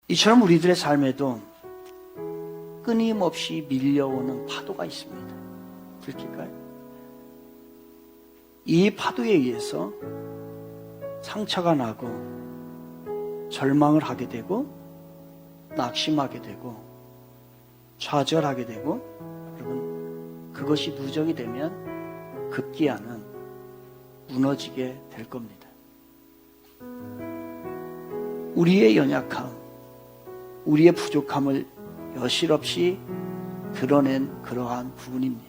이처럼 우리들의 삶에도 끊임없이 밀려오는 파도가 있습니다. 들킬까요? 이 파도에 의해서 상처가 나고 절망을 하게 되고 낙심하게 되고 좌절하게 되고, 여러분, 그것이 누적이 되면 급기야는 무너지게 될 겁니다. 우리의 연약함, 우리의 부족함을 여실없이 드러낸 그러한 부분입니다.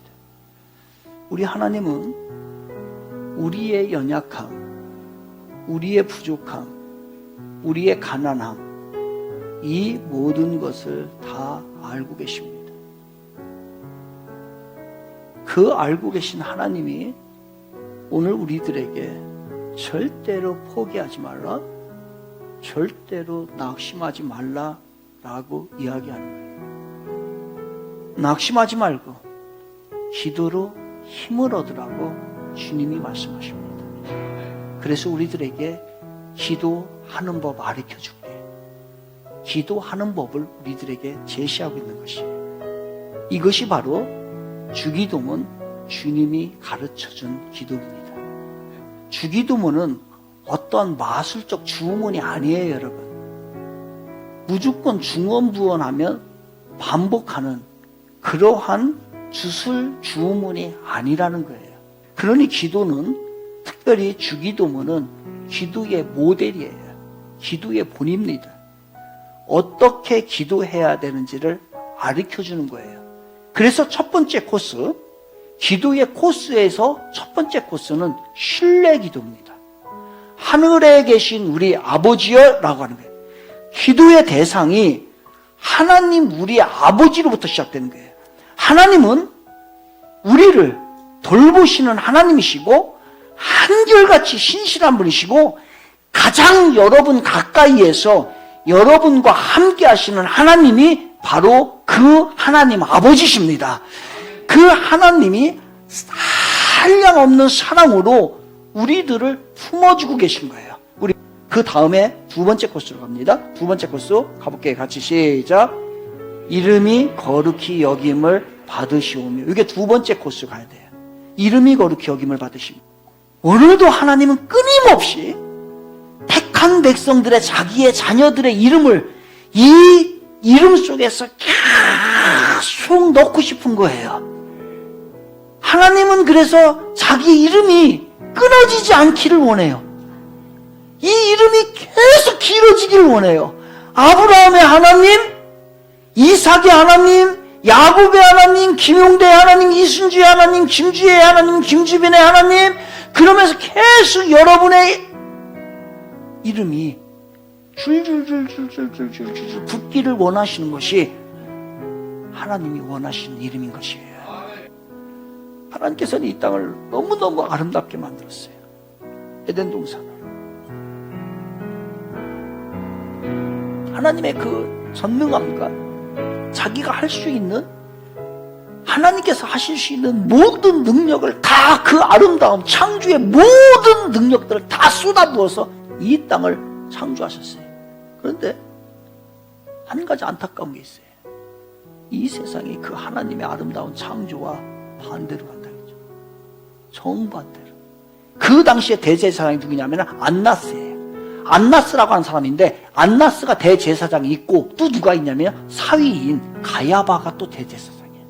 우리 하나님은 우리의 연약함, 우리의 부족함, 우리의 가난함, 이 모든 것을 다 알고 계십니다. 그 알고 계신 하나님이 오늘 우리들에게 절대로 포기하지 말라, 절대로 낙심하지 말라라고 이야기하는 거예요. 낙심하지 말고 기도로 힘을 얻으라고 주님이 말씀하십니다. 그래서 우리들에게 기도하는 법 가르쳐 줄게. 기도하는 법을 우리들에게 제시하고 있는 것이에요. 이것이 바로 주기도문, 주님이 가르쳐준 기도입니다. 주기도문은 어떤 마술적 주문이 아니에요, 여러분. 무조건 중언부언하면 반복하는 그러한 주술 주문이 아니라는 거예요. 그러니 기도는, 특별히 주기도문은 기도의 모델이에요. 기도의 본입니다. 어떻게 기도해야 되는지를 가르쳐주는 거예요. 그래서 첫 번째 코스, 기도의 코스에서 첫 번째 코스는 신뢰 기도입니다. 하늘에 계신 우리 아버지여 라고 하는 거예요. 기도의 대상이 하나님 우리 아버지로부터 시작되는 거예요. 하나님은 우리를 돌보시는 하나님이시고 한결같이 신실한 분이시고 가장 여러분 가까이에서 여러분과 함께 하시는 하나님이 바로 그 하나님 아버지십니다. 그 하나님이 한량없는 사랑으로 우리들을 품어주고 계신 거예요. 우리 그 다음에 두 번째 코스로 갑니다. 두 번째 코스 가볼게요. 같이 시작. 이름이 거룩히 여김을 받으시오며. 이게 두 번째 코스 가야 돼요. 이름이 거룩히 여김을 받으시오. 오늘도 하나님은 끊임없이 택한 백성들의 자기의 자녀들의 이름을 이 이름 속에서 계속 넣고 싶은 거예요. 하나님은 그래서 자기 이름이 끊어지지 않기를 원해요. 이 이름이 계속 길어지기를 원해요. 아브라함의 하나님, 이삭의 하나님, 야곱의 하나님, 김용대의 하나님, 이순주의 하나님, 김주혜의 하나님, 김주빈의 하나님, 그러면서 계속 여러분의 이름이 줄줄줄줄줄줄줄 붙기를 원하시는 것이 하나님이 원하시는 이름인 것이에요. 하나님께서는 이 땅을 너무너무 아름답게 만들었어요. 에덴 동산을. 하나님의 그 전능함과 자기가 할 수 있는, 하나님께서 하실 수 있는 모든 능력을 다, 그 아름다움, 창조의 모든 능력들을 다 쏟아부어서 이 땅을 창조하셨어요. 그런데 한 가지 안타까운 게 있어요. 이 세상이 그 하나님의 아름다운 창조와 반대로 간다겠죠. 정반대로. 그 당시에 대제사장이 누구냐면 안나스예요. 안나스라고 하는 사람인데, 안나스가 대제사장이 있고 또 누가 있냐면 사위인 가야바가 또 대제사장이에요.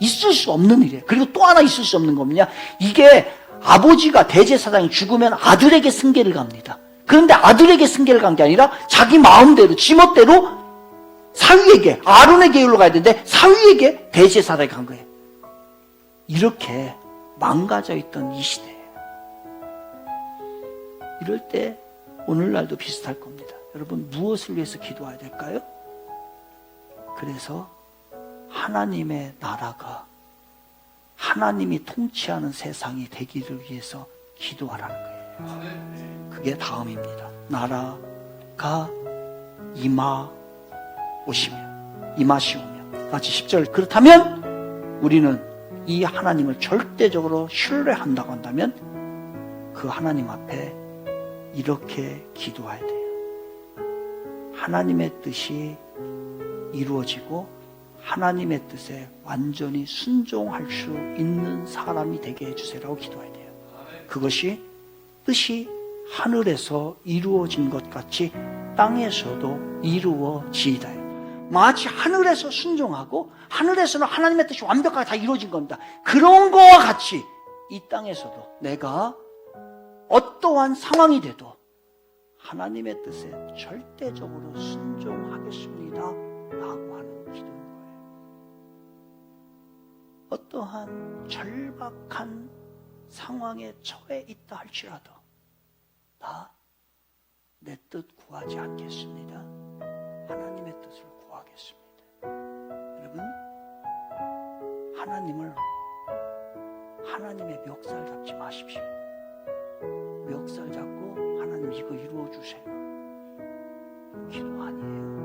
있을 수 없는 일이에요. 그리고 또 하나 있을 수 없는 겁니다. 이게 아버지가 대제사장이 죽으면 아들에게 승계를 갑니다. 그런데 아들에게 승계를 간 게 아니라 자기 마음대로, 지멋대로 사위에게, 아론에게 올라가야 되는데 사위에게 대제사장이 간 거예요. 이렇게 망가져 있던 이 시대에, 이럴 때 오늘날도 비슷할 겁니다. 여러분, 무엇을 위해서 기도해야 될까요? 그래서 하나님의 나라가, 하나님이 통치하는 세상이 되기를 위해서 기도하라는 거예요. 그게 다음입니다. 나라가 임하시오며. 같이 10절. 그렇다면 우리는 이 하나님을 절대적으로 신뢰한다고 한다면 그 하나님 앞에 이렇게 기도해야 돼요. 하나님의 뜻이 이루어지고 하나님의 뜻에 완전히 순종할 수 있는 사람이 되게 해주세요라고 기도해야 돼요. 그것이 뜻이 하늘에서 이루어진 것 같이 땅에서도 이루어지이다. 마치 하늘에서 순종하고 하늘에서는 하나님의 뜻이 완벽하게 다 이루어진 겁니다. 그런 거와 같이 이 땅에서도 내가 어떠한 상황이 돼도 하나님의 뜻에 절대적으로 순종하겠습니다 라고 하는 기도인 거예요. 어떠한 절박한 상황에 처해 있다 할지라도 나 내 뜻 구하지 않겠습니다. 하나님의 뜻을 구하겠습니다. 여러분, 하나님의 멱살 잡지 마십시오. 멱살 잡고 하나님 이거 이루어 주세요. 기도 아니에요.